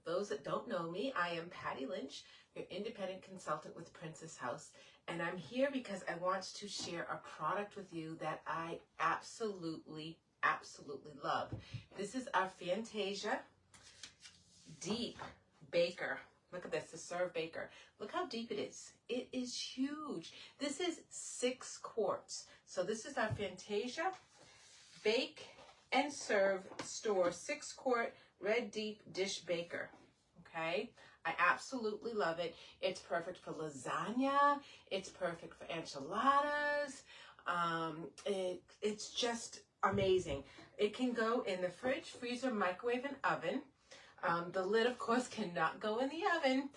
those that don't know me, I am Patty Lynch, your independent consultant with Princess House, and I'm here because I want to share a product with you that I absolutely love. This is our Fantasia Deep Baker. Look at this, the Serve Baker. Look how deep it is. It is huge. This is 6 quarts. So this is our Fantasia Bake and Serve Store 6 quart red deep dish baker. Okay, I absolutely love it. It's perfect for lasagna. It's perfect for enchiladas. It's just amazing. It can go in the fridge, freezer, microwave, and oven. The lid, of course, cannot go in the oven.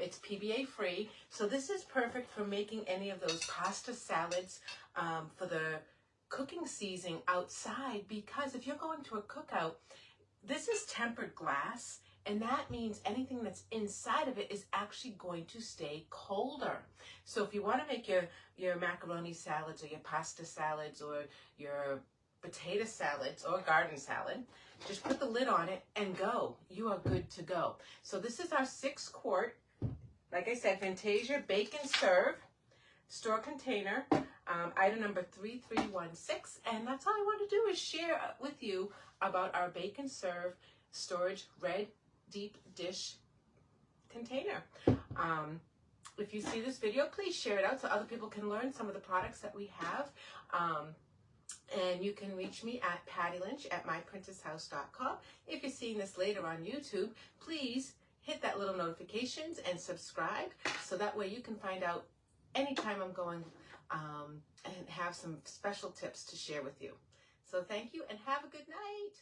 It's PBA free. So this is perfect for making any of those pasta salads for the cooking season outside, because if you're going to a cookout, this is tempered glass, and that means anything that's inside of it is actually going to stay colder. So if you want to make your macaroni salads or your pasta salads or your potato salads or garden salad, just put the lid on it and go. You are good to go. So this is our 6 quart, like I said, Fantasia Bake and Serve store container, item number 3316, and that's all I want to do is share with you about our Bake and Serve storage red deep dish container. If you see this video, please share it out so other people can learn some of the products that we have. And you can reach me at Patty Lynch at myprincesshouse.com. If you're seeing this later on YouTube, please hit that little notifications and subscribe so that way you can find out anytime I'm going and have some special tips to share with you. So thank you and have a good night.